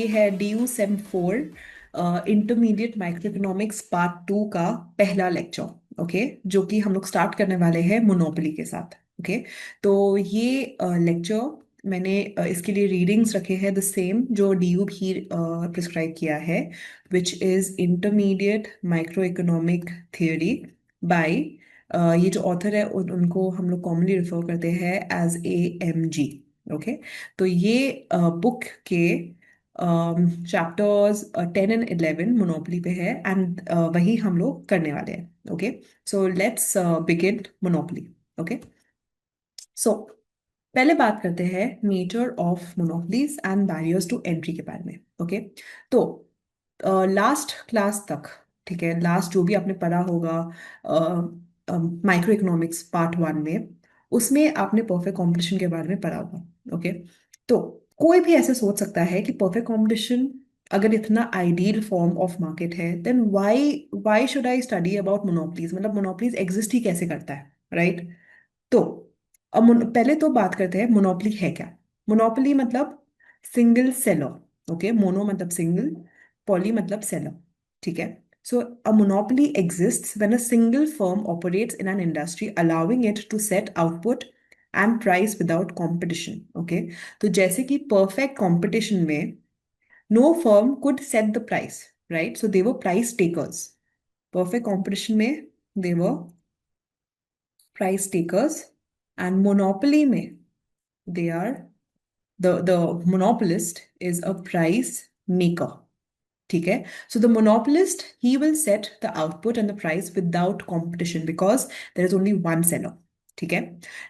ये है DU Sem 4 intermediate micro economics part 2 का पहला लेक्चर। ओके, जो कि हम लोग स्टार्ट करने वाले हैं मोनोपोली के साथ। ओके, तो ये लेक्चर मैंने इसके लिए रीडिंग्स रखे हैं द सेम जो DU भी प्रिस्क्राइब किया है, which is intermediate micro economic theory by ये जो ऑथर है उनको हम लोग कॉमनली रेफर करते हैं एज AMG। ओके, तो ये बुक के चैप्टर्स 10 एंड 11 मोनोपोली पे है एंड वही हम लोग करने वाले हैं। Okay, so let's begin monopoly. Okay, so पहले बात करते हैं nature of monopolies and barriers to entry के बारे में। ओके, तो लास्ट क्लास तक, ठीक है, लास्ट जो भी आपने पढ़ा होगा माइक्रो इकोनॉमिक्स पार्ट 1 में, उसमें आपने परफेक्ट कंपटीशन के बारे में पढ़ा होगा। ओके, तो कोई भी ऐसे सोच सकता है कि परफेक्ट कंपटीशन अगर इतना आइडियल फॉर्म ऑफ मार्केट है, then why why should I study about monopolies, मतलब मोनोपोलीज एग्जिस्ट ही कैसे करता है, राइट? तो अब पहले तो बात करते हैं मोनोपोली है क्या। मोनोपोली मतलब सिंगल सेलर। ओके, मोनो मतलब सिंगल, पॉली मतलब सेलर। ठीक है, so a monopoly exists when a single firm operates in an industry allowing it to set output and price without competition. Okay, तो जैसे कि परफेक्ट कंपटीशन में no firm could set the price, right? So they were price takers. Perfect competition में they were price takers, and monopoly में they are the monopolist is a price maker. ठीक है, so the monopolist, he will set the output and the price without competition because there is only one seller. ठीक है,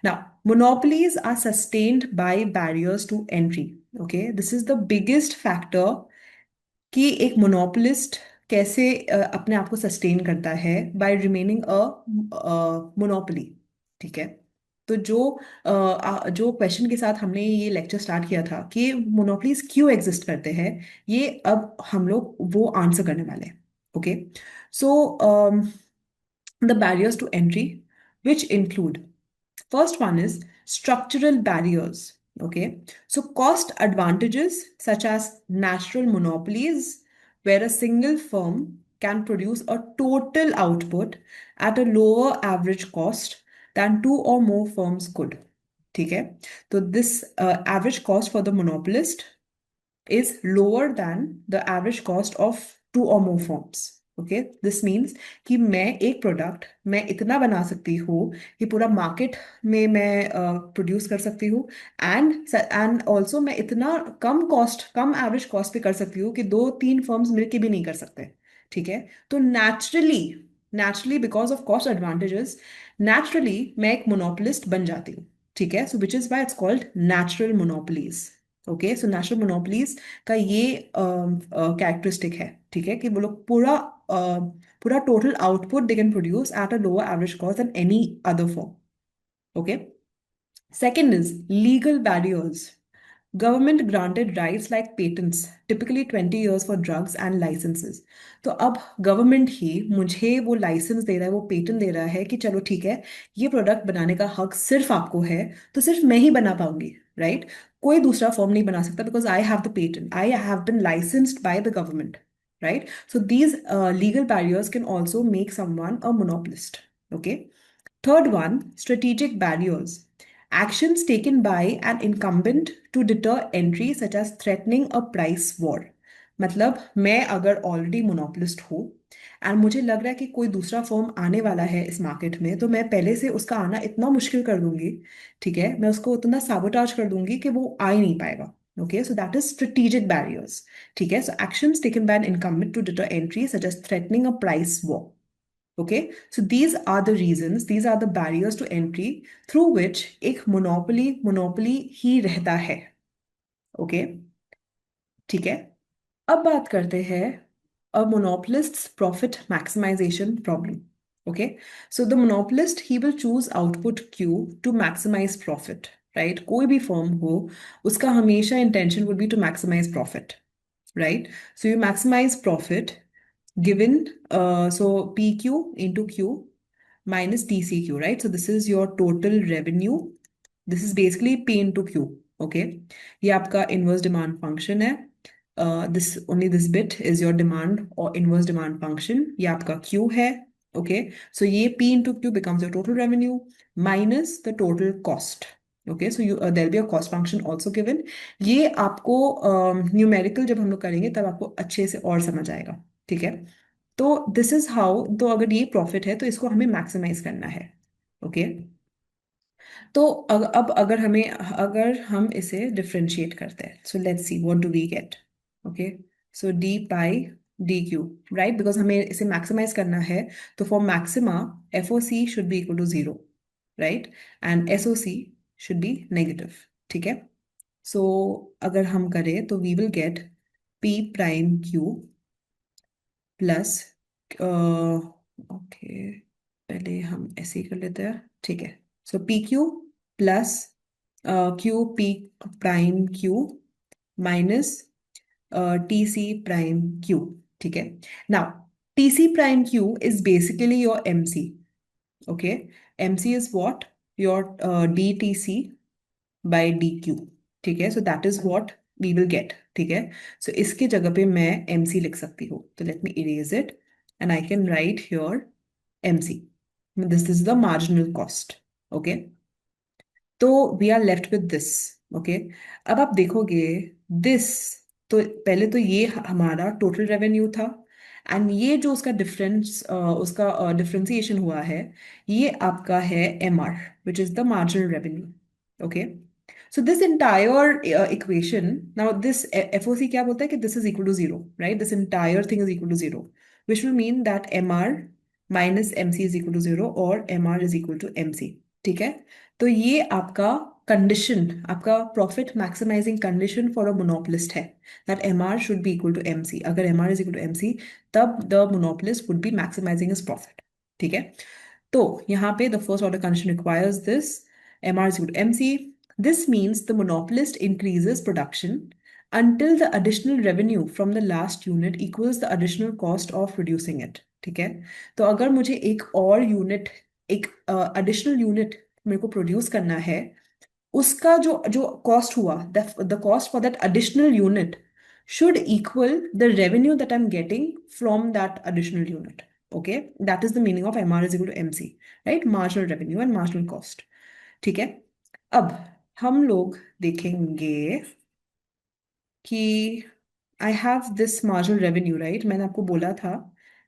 now monopolies are sustained by barriers to entry. Okay, this is the biggest factor कि एक monopolist कैसे अपने आप को sustain करता है बाय रिमेनिंग अ मोनोपोली। ठीक है, तो जो क्वेश्चन के साथ हमने ये लेक्चर स्टार्ट किया था कि मोनोपोलीज क्यों एग्जिस्ट करते हैं, ये अब हम लोग वो आंसर करने वाले हैं। Okay, so the barriers to entry which include, first one is structural barriers. Okay, so cost advantages such as natural monopolies, where a single firm can produce a total output at a lower average cost than two or more firms could. ठीक है, तो this average cost for the monopolist is lower than the average cost of two or more firms. Okay, this means कि मैं एक product मैं इतना बना सकती हूँ कि पूरा मार्केट में मैं प्रोड्यूस कर सकती हूँ, एंड ऑल्सो मैं इतना कम कॉस्ट, कम एवरेज कॉस्ट पे कर सकती हूँ कि दो तीन फर्म्स मिलके भी नहीं कर सकते। ठीक है, तो naturally naturally because of cost advantages, naturally मैं एक मोनोपोलिस्ट बन जाती हूँ। ठीक है, so which is why it's called natural monopolies. Okay, so natural monopolies का ये कैरेक्टरिस्टिक है। ठीक है, कि वो लोग पूरा total output they can produce at a lower average cost than any other form. Okay, second is legal barriers. Government granted rights like patents, typically 20 years for drugs and licenses. तो अब government ही मुझे वो licence दे रहा है, वो patent दे रहा है कि चलो ठीक है, ये प्रोडक्ट बनाने का हक सिर्फ आपको है, तो सिर्फ मैं ही बना पाऊंगी, राइट? कोई दूसरा फॉर्म नहीं बना सकता because I have the patent, I have been licensed by the government, right? So these legal barriers can also make someone a monopolist. Okay, third one, strategic barriers. Actions taken by an incumbent to deter entry, such as threatening a price war. मतलब मैं अगर already monopolist हूँ and मुझे लग रहा है कि कोई दूसरा फर्म आने वाला है इस मार्केट में, तो मैं पहले से उसका आना इतना मुश्किल कर दूंगी, ठीक है, मैं उसको उतना साबोटाज कर दूंगी कि वो आ ही नहीं पाएगा। Okay, so that is strategic barriers. ठीक है, so actions taken by an incumbent to deter entry such as threatening a price war. Okay, so these are the reasons, these are the barriers to entry through which एक monopoly ही रहता है। Okay, ठीक है, अब बात करते हैं a monopolist's profit maximization problem. Okay, so the monopolist, he will choose output Q to maximize profit, right? कोई भी फर्म हो, उसका हमेशा intention would be to maximize profit, right? So you maximize profit given so PQ into Q minus TCQ, right? So this is your total revenue. This is basically P into Q. Okay, ये आपका inverse demand function है। This bit is your demand और inverse demand function, ये आपका Q है. Okay, so ये P into Q becomes your total revenue minus the total cost. Okay, so you there be a cost function also given. ये आपको numerical जब हम लोग करेंगे तब आपको अच्छे से और समझ आएगा. ठीक है, तो दिस इज हाउ. तो अगर ये प्रॉफिट है तो इसको हमें मैक्सिमाइज करना है. ओके, तो अब अगर हम इसे डिफरेंशिएट करते हैं, so let's see what do we get. Okay, so D pi D Q, right, because हमें इसे मैक्सिमाइज करना है. तो for maxima F O C should be equal to zero, right, and S O C should be negative. ठीक है, so अगर हम करें तो we will get P prime Q plus, okay, पहले हम ऐसे ही कर लेते हैं. ठीक है, so P Q plus Q P prime Q minus T C prime Q. ठीक है, now T C prime Q is basically your M C. Okay, M C is what your D T C by D Q. ठीक है, so that is what we will get. ठीक है, सो इसके जगह पे मैं एम सी लिख सकती हूँ. तो let me erase it and I can write here M C. This is the marginal cost. Okay, तो we are left with this. Okay, अब आप देखोगे दिस, तो पहले तो ये हमारा टोटल रेवेन्यू था, एंड ये जो उसका डिफरेंस उसका डिफरेंशिएशन हुआ है, ये आपका है M R, which is the marginal revenue. Okay, so this entire equation, now this F O C क्या बोलता है कि this is equal to zero, right, this entire thing is equal to zero, which will mean that M R minus M C is equal to zero और M R is equal to M C. ठीक है, तो ये आपका condition, आपका profit maximising condition for a monopolist है, that M R should be equal to M C. अगर M R is equal to M C, तब the monopolist would be maximising his profit. ठीक है, तो यहाँ पे the first order condition requires this M R is equal to M C. This means the monopolist increases production until the additional revenue from the last unit equals the additional cost of producing it. ठीक है, तो अगर मुझे एक और unit, एक additional unit मेरे को प्रोड्यूस करना है, उसका जो जो कॉस्ट हुआ, the cost for that additional unit should equal the revenue that I'm getting from that additional unit. Okay, that is the meaning of MR is equal to MC, right? Marginal revenue and marginal cost. ठीक है, अब हम लोग देखेंगे कि I have this marginal revenue, right. मैंने आपको बोला था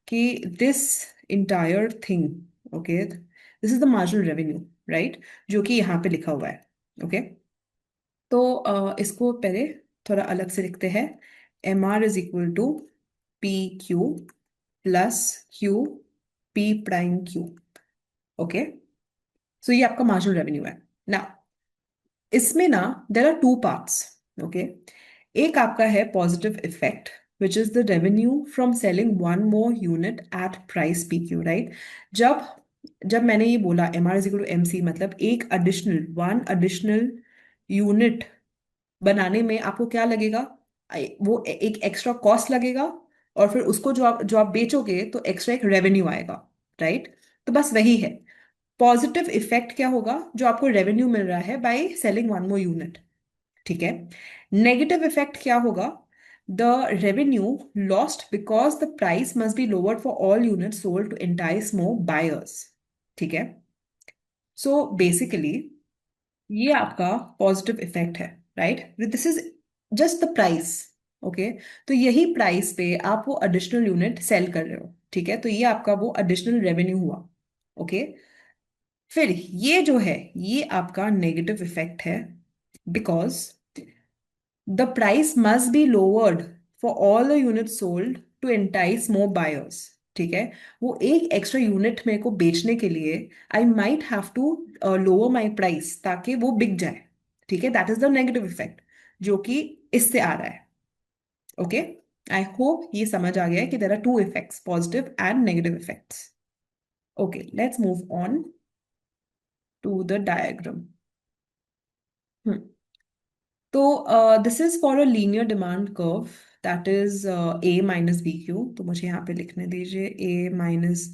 कि this entire thing, okay, this is the marginal revenue, right, जो कि यहाँ पे लिखा हुआ है. ओके, तो इसको पहले थोड़ा अलग से लिखते हैं. M R is equal to P Q plus Q P prime Q. Okay, so ये आपका मार्जिनल रेवेन्यू है. ना, इसमें ना there are two parts. Okay, एक आपका है positive effect, which is the revenue from selling one more unit at price P Q, right. जब जब मैंने ये बोला M R is equal to M C, मतलब एक एडिशनल, वन एडिशनल यूनिट बनाने में आपको क्या लगेगा, वो एक एक्स्ट्रा कॉस्ट लगेगा, और फिर उसको जो आप बेचोगे तो एक्स्ट्रा एक रेवेन्यू आएगा, राइट. तो बस वही है. पॉजिटिव इफेक्ट क्या होगा, जो आपको रेवेन्यू मिल रहा है by selling one more unit. ठीक है, नेगेटिव इफेक्ट क्या होगा, the revenue lost because the price must be lowered for all unit sold to entice more buyers. ठीक है, सो बेसिकली ये आपका पॉजिटिव इफेक्ट है, right. This is just the price. Okay, तो यही प्राइस पे आप वो एडिशनल यूनिट सेल कर रहे हो. ठीक है, तो ये आपका वो एडिशनल रेवेन्यू हुआ. ओके, फिर ये जो है ये आपका नेगेटिव इफेक्ट है, because the price must be lowered for all the unit sold to entice more buyers. ठीक है, वो एक एक्स्ट्रा यूनिट मेरे को बेचने के लिए I might have to lower my price ताकि वो बिक जाए. ठीक है, that is the negative effect जो कि इससे आ रहा है. ओके, आई होप ये समझ आ गया है कि there are two effects, positive and negative effects. Okay, let's move on to the diagram. तो this is for a linear demand curve that is A minus B Q. तो मुझे यहाँ पे लिखने दीजिए A minus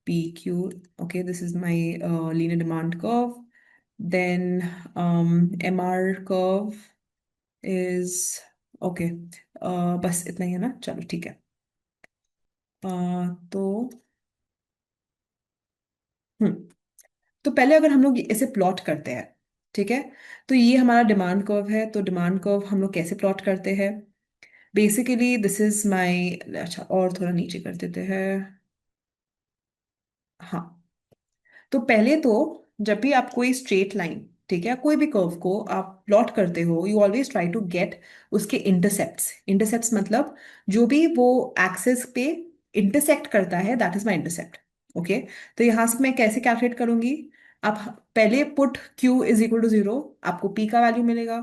B Q. Okay, this is my linear demand curve. Then M R curve is okay, बस इतना ही है ना, चलो ठीक है। तो हम्म तो पहले अगर हम लोग इसे प्लॉट करते हैं, ठीक है, तो ये हमारा डिमांड कर्व है। तो डिमांड कर्व हम लोग कैसे प्लॉट करते हैं? बेसिकली दिस इज माय, अच्छा और थोड़ा नीचे कर देते हैं। हाँ, तो पहले तो जब भी आप कोई स्ट्रेट लाइन, ठीक है, कोई भी कर्व को आप प्लॉट करते हो, you always try to get उसके इंटरसेप्ट्स। इंटरसेप्ट्स मतलब जो भी वो एक्सेस पे इंटरसेक्ट करता है, that is my intercept. Okay, तो यहां से मैं कैसे कैलकुलेट करूंगी? आप पहले put q is equal to 0, आपको p का वैल्यू मिलेगा।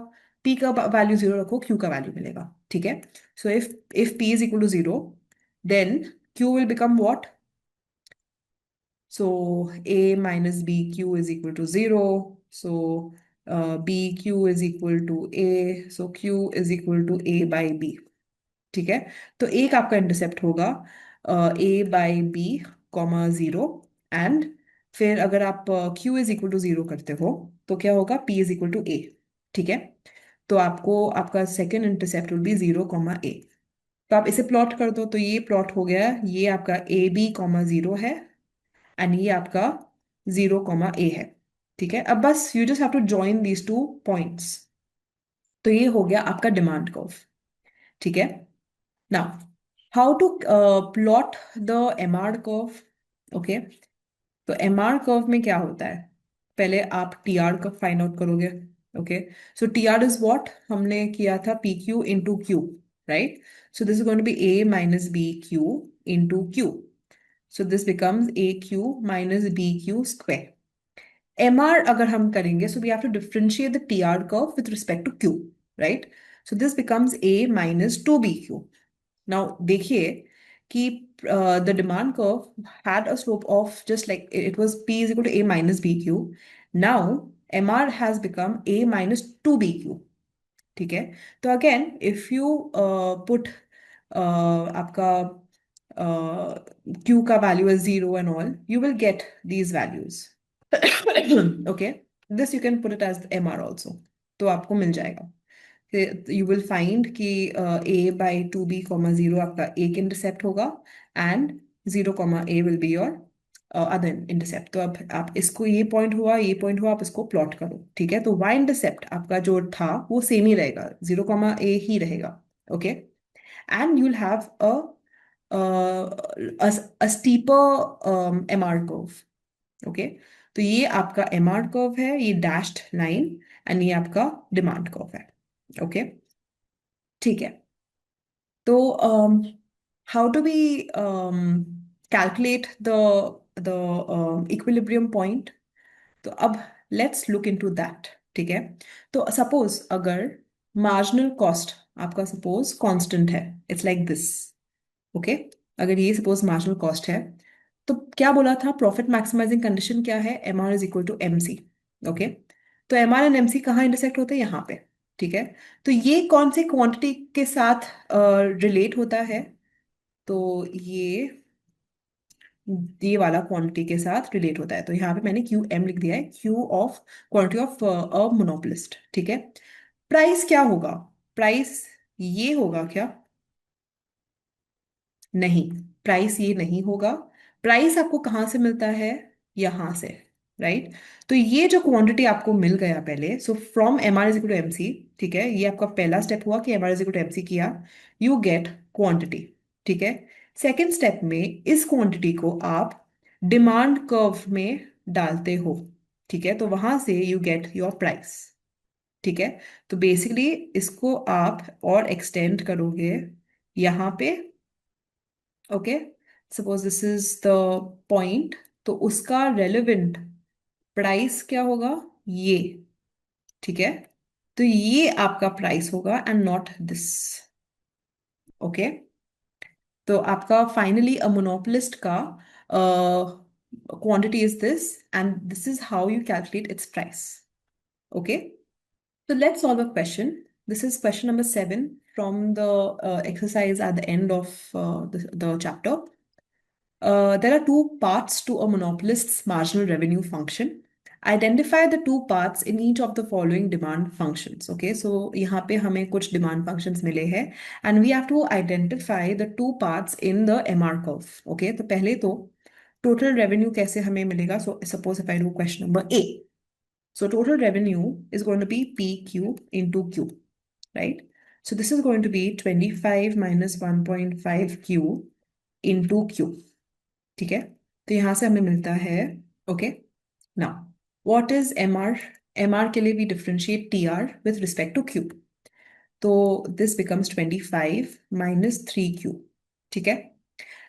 p का वैल्यू 0 रखो, q का वैल्यू मिलेगा, ठीक है। So if p is equal to 0, then q will become what? So a minus bq is equal to 0. So bq is equal to a. So q is equal to a by b. ठीक है, तो एक आपका intercept होगा a by B comma 0। And फिर अगर आप q is equal to 0 करते हो तो क्या होगा? p is equal to a। ठीक है, तो आपको आपका second intercept will be 0 comma a। तो आप इसे प्लॉट कर दो, तो ये प्लॉट हो गया, ये आपका ए बी कॉमा 0 है, एंड ये आपका 0 कॉमा ए है। ठीक है, अब बस you just have to join these two points. तो ये हो गया आपका डिमांड कर्व। ठीक है, now how to plot the MR curve? Okay, तो एमआर कर्व में क्या होता है? पहले आप टी आर का फाइंड आउट करोगे। Okay, so T R is what हमने किया था, P Q into Q, right? So this is going to be A minus B Q into Q. So this becomes AQ minus BQ square. MR अगर हम करेंगे, so we have to differentiate the TR curve with respect to Q, right? So this becomes A minus 2BQ. Now देखिए कि the demand curve had a slope of just like it was P is equal to A minus BQ. Now MR has become A minus 2BQ. ठीक है, तो again if you put आपका Q का value is 0 and all, you will get these values. Okay, this you can put it as M R also, तो आपको मिल जाएगा। You will find कि A by two B comma 0 आपका एक intercept होगा, and 0 comma A will be your other intercept. तो अब आप इसको, ये पॉइंट हुआ, ये पॉइंट हुआ, आप इसको प्लॉट करो। ठीक है, तो वाई इंटरसेप्ट आपका जो था वो सेम ही रहेगा, 0 कॉमा ए ही रहेगा। Okay, and you'll have a steeper M R curve. Okay, तो ये आपका एम आर कर्व है, ये डैश्ड लाइन, एंड ये आपका डिमांड कर्व है। ओके, ठीक है, तो how do we calculate the equilibrium point? तो अब लेट्स लुक इनटू दैट। ठीक है, तो सपोज अगर मार्जिनल कॉस्ट आपका सपोज कांस्टेंट है, इट्स लाइक दिस। ओके, अगर ये सपोज मार्जिनल कॉस्ट है, तो क्या बोला था? प्रॉफिट मैक्सिमाइजिंग कंडीशन क्या है? M R is equal to M C. Okay, तो M R and M C कहाँ इंटरसेक्ट होते हैं? यहाँ पे। ठीक है, तो ये कौन सी क्वांटिटी के साथ रिलेट होता है? तो ये वाला क्वांटिटी के साथ रिलेट होता है। तो यहाँ पे मैंने क्यू एम लिख दिया है, Q of quantity of a monopolist. ठीक है, प्राइस क्या होगा? प्राइस ये होगा क्या? नहीं, प्राइस ये नहीं होगा। प्राइस आपको कहाँ से मिलता है? यहां से, राइट? तो ये जो क्वांटिटी आपको मिल गया पहले, so from M R is equal to M C. ठीक है, ये आपका पहला स्टेप हुआ कि M R is equal to M C किया, यू गेट क्वांटिटी। ठीक है, सेकेंड स्टेप में इस क्वांटिटी को आप डिमांड कर्व में डालते हो। ठीक है, तो वहां से यू गेट योर प्राइस। ठीक है, तो बेसिकली इसको आप और एक्सटेंड करोगे यहाँ पे। Okay, suppose this is the point, तो उसका रेलेवेंट प्राइस क्या होगा? ये। ठीक है, तो ये आपका प्राइस होगा एंड नॉट दिस। ओके, तो आपका फाइनली अ मोनोपोलिस्ट का quantity is this, and this is how you calculate its price. Okay, so let's solve a question. This is question number 7 from the exercise at the end of the chapter. There are two parts to a monopolist's marginal revenue function. Identify the two parts in each of the following demand functions. Okay, so यहाँ पे हमें कुछ demand functions मिले हैं and we have to identify the two parts in the MR curve. Okay, तो पहले तो total revenue कैसे हमें मिलेगा? So suppose if I do question number A, so total revenue is going to be PQ into Q, right? So this is going to be 25 minus 1.5 Q into Q. ठीक है, तो यहां से हमें मिलता है, okay, now what is MR? MR के लिए we differentiate TR with respect to Q. तो this becomes 25 minus 3Q. ठीक है,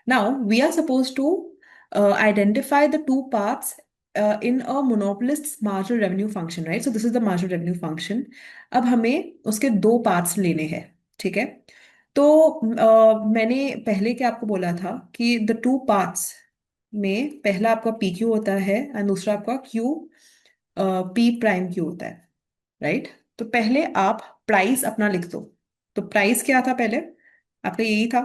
now we are supposed to identify the two parts in a monopolist's marginal revenue function, right? So this is the marginal revenue function. अब हमें उसके दो parts लेने हैं, ठीक है? तो मैंने पहले क्या आपको बोला था कि द टू पार्ट्स में पहला आपका पी क्यू होता है एंड दूसरा आपका क्यू पी प्राइम क्यू होता है, राइट? तो पहले आप प्राइस अपना लिख दो। तो प्राइस क्या था पहले? आपका यही था,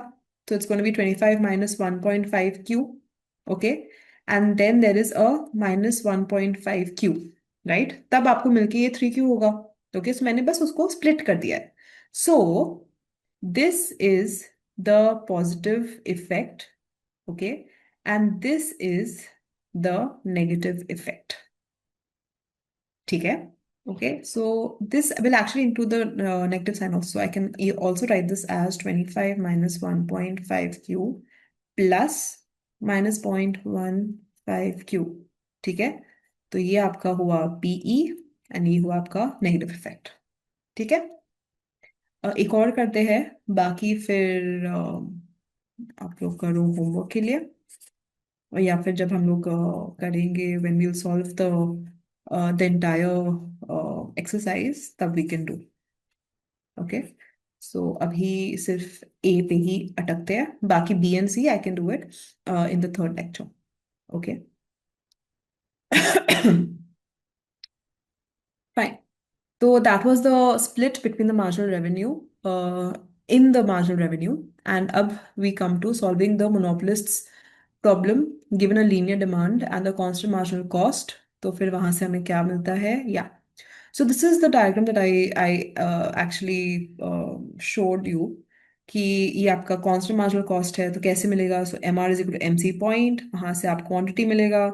तो it's gonna be 25 minus 1.5 Q, okay, and then there is a minus 1.5 Q, right? तब आपको मिलके ये 3Q होगा। ओके, सो मैंने बस उसको स्प्लिट कर दिया है। So this is the positive effect, okay, and this is the negative effect, ठीक है? Okay, so this will actually include the negative sign also. I can also write this as 25 minus 1.5 Q plus minus 0.15 Q, ठीक है? तो ये आपका हुआ PE and ये हुआ आपका नेगेटिव इफेक्ट, ठीक है? एक और करते हैं, बाकी फिर आप लोग करो होमवर्क के लिए, और या फिर जब हम लोग करेंगे when we'll solve the entire exercise, तब we can do. Okay, so अभी सिर्फ ए पे ही अटकते हैं, बाकी B and C I can do it in the third lecture, okay? Fine, so that was the split between the marginal revenue in the marginal revenue. And अब we come to solving the monopolist's problem given a linear demand and the constant marginal cost. तो फिर वहां से हमें क्या मिलता है? या so this is the diagram that I actually showed you कि ये आपका constant marginal cost है, तो कैसे मिलेगा? so MR is equal to MC point, वहां से आप quantity मिलेगा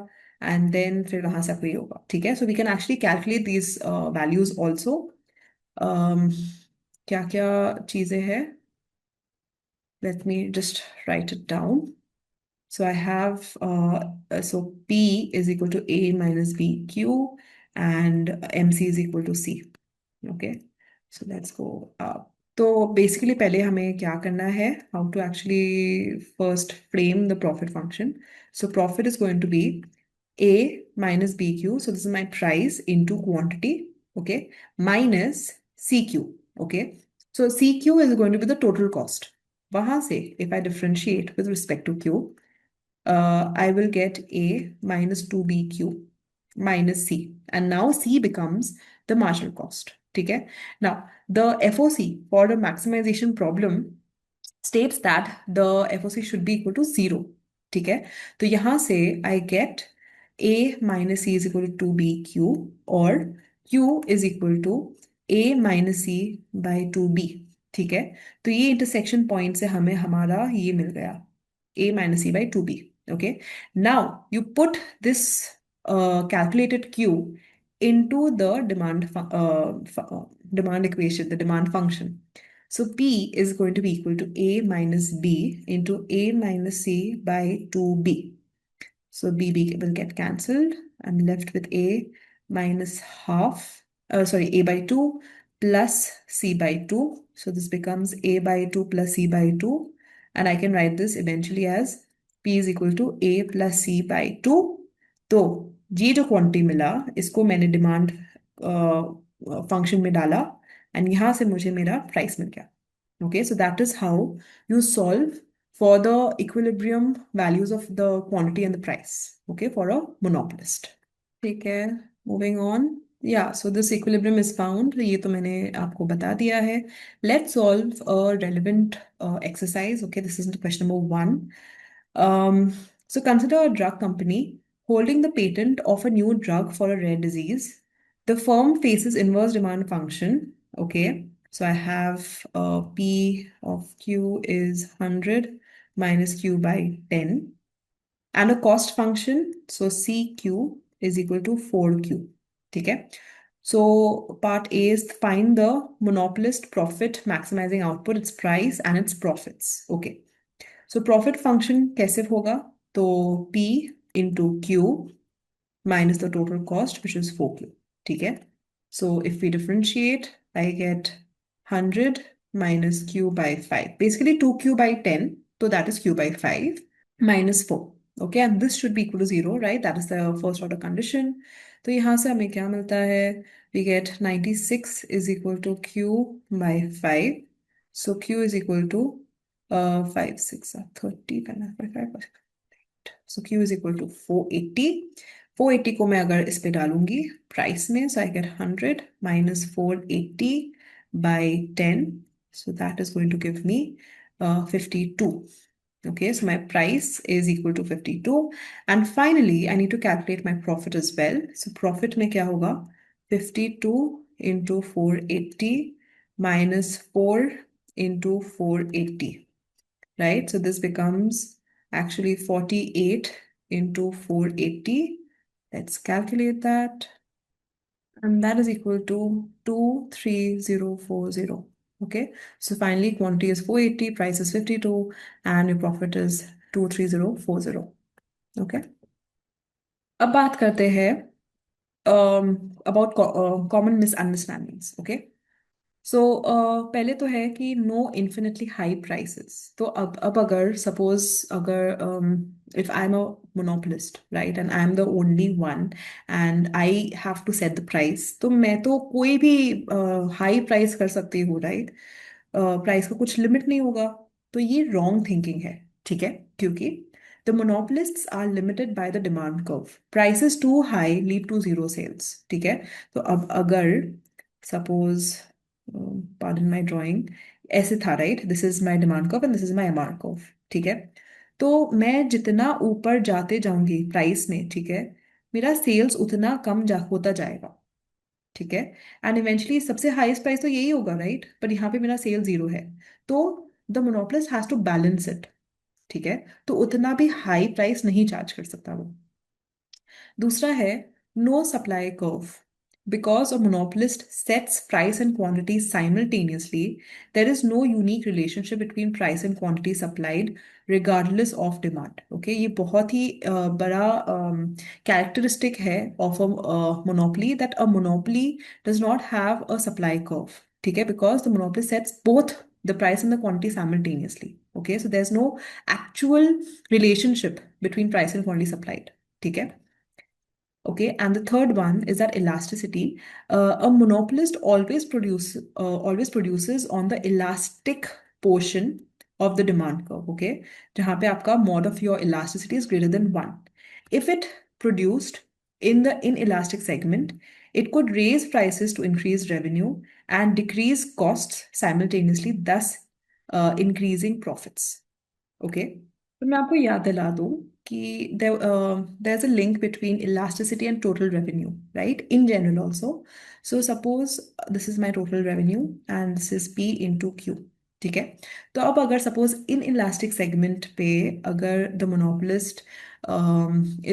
एंड देन फिर वहां से आपको ये होगा, ठीक है? So we can actually calculate these values also. क्या क्या चीजें हैं? Let me just write it down. So I have so P is equal to A minus BQ and MC is equal to C. Okay, so let's go up. तो basically पहले हमें क्या करना है? How to actually first frame the profit function. So profit is going to be A minus BQ, so this is my price into quantity, okay, minus CQ, okay. So CQ is going to be the total cost. वहां से if I differentiate with respect to Q, I will get A minus 2BQ minus C, and now C becomes the marginal cost, ठीक है? Now the FOC for the maximization problem states that the FOC should be equal to 0, ठीक है? तो यहां से I get A minus C is equal to 2BQ और Q is equal to A minus C by 2B, ठीक है? तो ये इंटरसेक्शन पॉइंट से हमें हमारा ये मिल गया, A minus C by 2B. Okay, now you put this calculated Q into the demand equation, the demand function. So P is going to be equal to A minus B into A minus C by 2B. So B will get cancelled. I'm left with A minus half, sorry, A by 2 plus C by 2. So this becomes A by 2 plus C by 2. And I can write this eventually as P is equal to A plus C by 2. तो ये जो quantity मिला इसको मैंने demand function में डाला and यहाँ से मुझे मेरा प्राइस मिल गया। Okay, so that is how you solve for the equilibrium values of the quantity and the price, okay, for a monopolist. ठीक है, moving on. Yeah, so this equilibrium is found. ये तो मैंने आपको बता दिया है. Let's solve a relevant exercise. Okay, this is question number 1. So consider a drug company holding the patent of a new drug for a rare disease. The firm faces inverse demand function. Okay, so I have P of Q is 100 minus Q by 10 and a cost function. So CQ is equal to 4Q. ठीक है? So part A is find the monopolist profit maximizing output, its price and its profits. Okay. So profit function कैसे होगा? तो P into Q minus the total cost, which is 4Q. ठीक है? So if we differentiate, I get 100 minus Q by 5. Basically 2Q by 10. So that is Q by 5 minus 4. Okay, and this should be equal to 0, right? That is the first order condition. तो यहाँ से हमें क्या मिलता है? We get 96 is equal to Q by 5. So Q is equal to 5, 6, 30, 5. So Q is equal to 480. 480 को मैं अगर इस पे डालूंगी प्राइस में, so I get 100 minus 480 by 10. So that is going to give me 52. Okay, so my price is equal to 52. And finally, I need to calculate my profit as well. So profit में क्या होगा? 52 into 480 minus 4 into 480. Right? So this becomes actually 48 into 480. Let's calculate that. And that is equal to 23040. Okay, so finally quantity is 480, price is 52, and your profit is 23040. Okay, अब बात करते हैं about common misunderstandings. Okay, सो पहले तो है कि no infinitely high prices. तो अब अगर सपोज अगर if I am a monopolist right and I am the only one and I have to set the price, तो मैं तो कोई भी हाई प्राइस कर सकती हूँ, राइट? प्राइस का कुछ लिमिट नहीं होगा। तो ये रॉन्ग थिंकिंग है, ठीक है? क्योंकि the monopolists are limited by the demand curve. Prices too high lead to zero sales, ठीक है? तो अब अगर सपोज pardon my drawing, ऐसे था, right? This is my demand curve and this is my MR curve, ठीक है? तो मैं जितना ऊपर जाते जाऊंगी प्राइस में, ठीक है, मेरा सेल्स उतना कम होता जाएगा, ठीक है? एंड इवेंचुअली सबसे हाईएस्ट प्राइस तो यही होगा, राइट? पर यहाँ पे मेरा सेल जीरो है, तो the monopolist has to balance it, ठीक है? तो उतना भी हाई प्राइस नहीं चार्ज कर सकता वो। दूसरा है no supply curve. Because a monopolist sets price and quantity simultaneously, there is no unique relationship between price and quantity supplied regardless of demand. Okay, ये बहुत ही बड़ा characteristic है of a monopoly, that a monopoly does not have a supply curve. ठीक है? Because the monopoly sets both the price and the quantity simultaneously. Okay, so there's no actual relationship between price and quantity supplied. ठीक है? Okay, and the third one is that elasticity. A monopolist always produces on the elastic portion of the demand curve. Okay, जहाँ पे आपका mod of your elasticity is greater than 1. If it produced in the inelastic segment, it could raise prices to increase revenue and decrease costs simultaneously, thus increasing profits. Okay, तो मैं आपको याद दिला दूं कि there's a link between elasticity and total revenue, right? In general also. So suppose this is my total revenue and this is P into Q, ठीक है? तो अब अगर suppose in elastic segment पे अगर the monopolist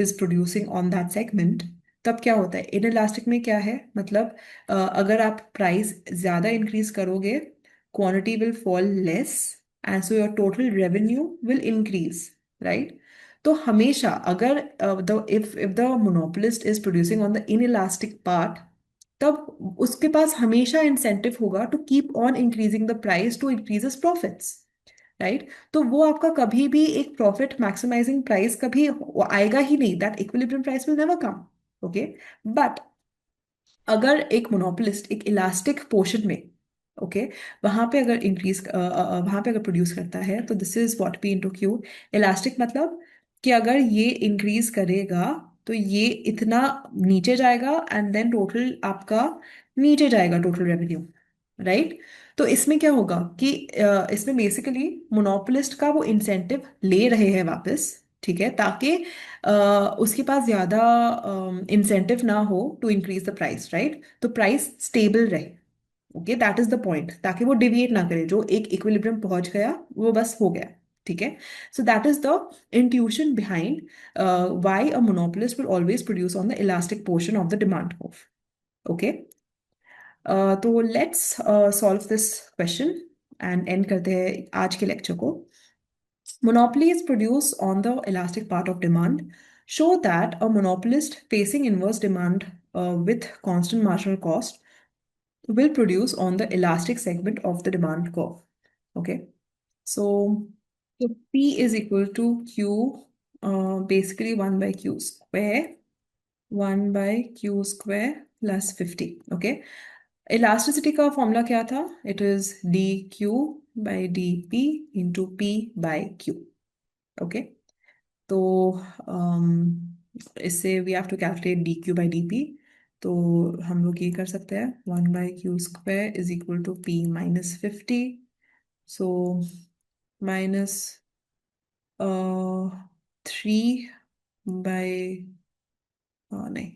is producing on that segment, तब क्या होता है? इन इलास्टिक में क्या है? मतलब अगर आप प्राइस ज्यादा इंक्रीज करोगे, quantity will fall less and so your total revenue will increase, right? तो हमेशा अगर if the monopolist is producing on the inelastic part, तब उसके पास हमेशा इंसेंटिव होगा to keep on increasing the price to increase his profits, right? तो वो आपका कभी भी एक प्रॉफिट मैक्सिमाइजिंग प्राइस कभी आएगा ही नहीं, that equilibrium price will never come. Okay, but अगर एक मोनोपोलिस्ट एक इलास्टिक पोर्शन में, ओके, वहां पे अगर वहां पे अगर प्रोड्यूस करता है, तो this is what P into Q. Elastic मतलब कि अगर ये इंक्रीज करेगा तो ये इतना नीचे जाएगा एंड देन टोटल आपका नीचे जाएगा, टोटल रेवेन्यू, राइट? तो इसमें क्या होगा कि इसमें बेसिकली मोनोपोलिस्ट का वो इंसेंटिव ले रहे हैं वापस, ठीक है, ताकि उसके पास ज्यादा इंसेंटिव ना हो to increase the price, right? तो प्राइस स्टेबल रहे। Okay, that is the point, ताकि वो डिविएट ना करे, जो एक इक्विलिब्रियम पहुंच गया वो बस हो गया। ठीक है, so that is the intuition behind why a monopolist will always produce on the elastic portion of the demand curve. Okay, तो let's solve this question and and करते हैं आज के लेक्चर को। Monopolies produced on the elastic part of demand show that a monopolist facing inverse demand with constant marginal cost will produce on the elastic segment of the demand curve. Okay, so, so P is equal to Q, basically 1 by Q square, 1 by Q square plus 50. Okay, elasticity का formula क्या था? It is dq by dp into p by q. Okay, तो इससे we have to calculate D Q by D P. तो हम लोग ये कर सकते हैं, 1/q² is equal to p minus 50। So minus 3 नहीं,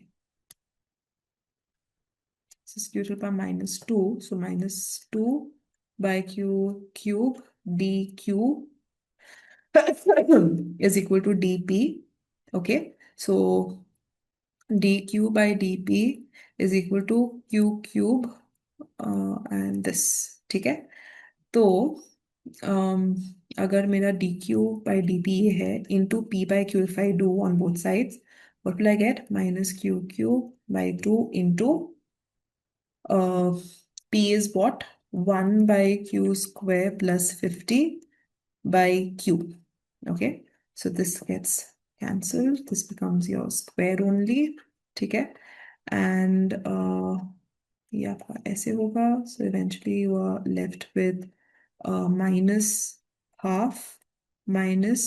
सब्स्टिट्यूट पर -2, सो -2/q³ dq is equal to dp. Okay, so dq by dp is equal to q cube and this। ठीक है, तो अगर मेरा dq by dp ये है into p by q, if I do on both sides, what will I get? Minus q cube by 2 into uh, p is what? 1 by q square plus 50 by q. Okay, so this gets cancelled, this becomes your square only। ठीक है, and ये आपका ऐसे होगा, so eventually you are left with minus half minus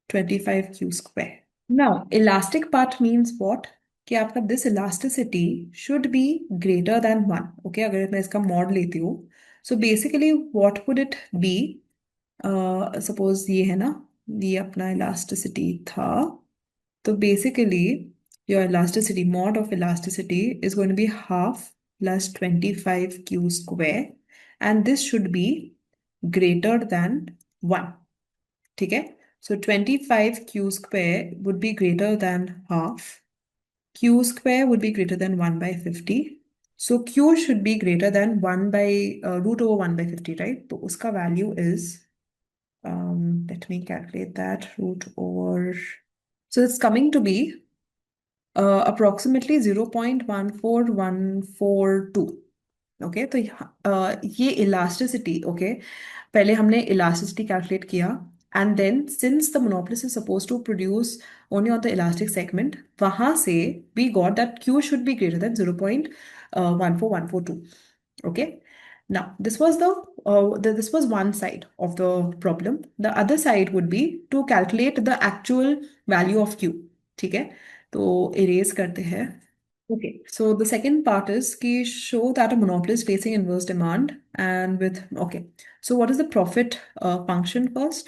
25q square। Now elastic part means what? कि आपका this elasticity should be greater than 1। okay, अगर मैं इसका मॉड लेती हूँ, so basically what would it be? Suppose ये है ना, ये अपना इलास्टिसिटी था, तो basically your elasticity, mod of elasticity is going to be half plus 25q square, and this should be greater than 1। ठीक है, so 25q square would be greater than half, q square would be greater than 1/50, so q should be greater than 1 by root over 1/50, right? तो उसका value is let me calculate that, root over, so it's coming to be approximately 0.14142। Okay, तो ये elasticity, okay, पहले हमने elasticity calculate किया, and then since the monopolist is suppose to produce only on the elastic segment, वहां से we got that Q should be greater than 0.14142। okay, now this was this was one side of the problem। the other side would be to calculate the actual value of q। ठीक है, तो erase करते हैं। Okay, so the second part is ki show that a monopoly is facing inverse demand and with, okay, so what is the profit function first?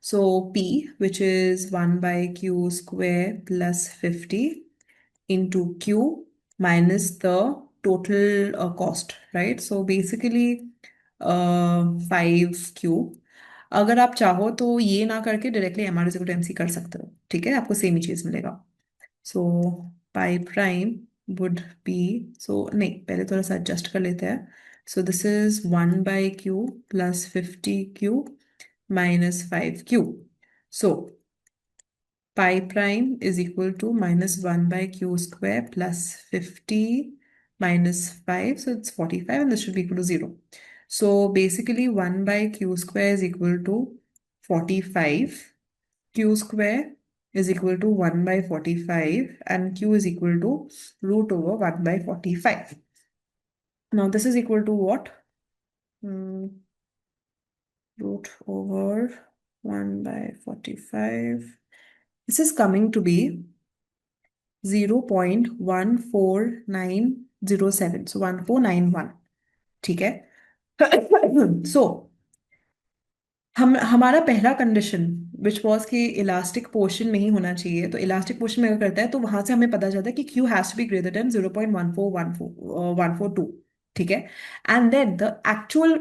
So P, which is 1 by Q square plus 50 into Q minus the total cost, right? So basically 5Q। अगर आप चाहो तो ये ना करके directly M R is equal to M C कर सकते हो। ठीक है, आपको सेम ही चीज मिलेगा। सो पाई प्राइम would be, so नहीं, पहले थोड़ा सा एडजस्ट कर लेते हैं। so this is 1/q plus 50q minus 5q, so pi prime is equal to minus 1/q square plus 50 minus 5, so it's 45, and this should be equal to 0। so basically 1/q square is equal to 45, q square is equal to 1 by 45, and q is equal to root over 1 by 45। Now this is equal to what? Root over 1 by 45. This is coming to be 0.14907, so 1491। ठीक है, so हमारा पहला condition which was कि elastic portion नहीं होना चाहिए, तो elastic portion में अगर करता है तो वहां से हमें पता चलता है कि Q has to be greater than 0.14142, ठीक है। And then the actual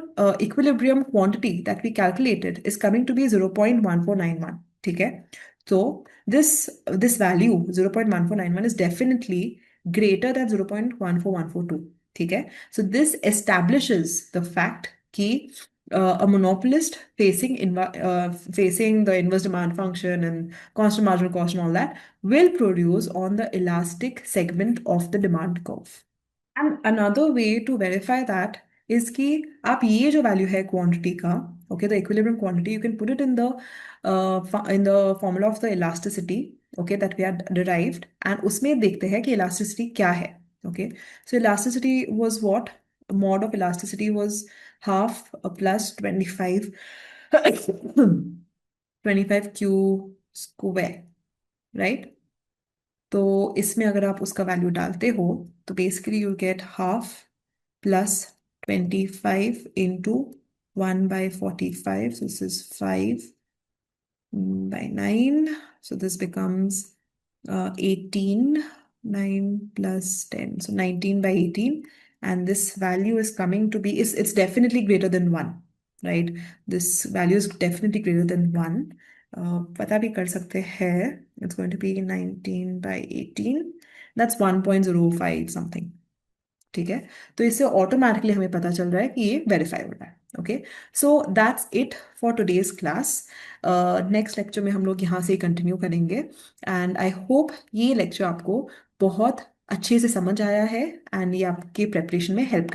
equilibrium quantity that we calculated is coming to be 0.1491, ठीक है। तो this this value 0.1491 is definitely greater than 0.14142, ठीक है। So this establishes the fact कि a monopolist facing the inverse demand function and constant marginal cost and all that will produce on the elastic segment of the demand curve. And another way to verify that is कि आप ये जो value है quantity का, okay, the equilibrium quantity, you can put it in the formula of the elasticity, okay, that we had derived, and उसमें देखते हैं कि elasticity क्या है, okay. So elasticity was what? Mod of elasticity was half plus 25 25 q square, right? तो इसमें अगर आप उसका वैल्यू डालते हो तो basically you get half plus 25 into 1/45, so this is 5/9, so this becomes 18, 9 plus 10, so 19/18, and this value is coming to be, it's definitely greater than 1, right? This value is definitely greater than 1. पता भी कर सकते हैं, it's going to be 19/18, that's 1.05 something, ठीक है। तो इससे automatically हमें पता चल रहा है कि ये वेरीफाई हो रहा है, okay. So that's it for today's class. Next lecture में हम लोग यहाँ से कंटिन्यू करेंगे, एंड आई होप ये लेक्चर आपको बहुत अच्छे से समझ आया है एंड ये आपके प्रेपरेशन में हेल्प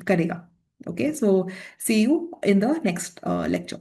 करेगा, okay. So see you in the next lecture.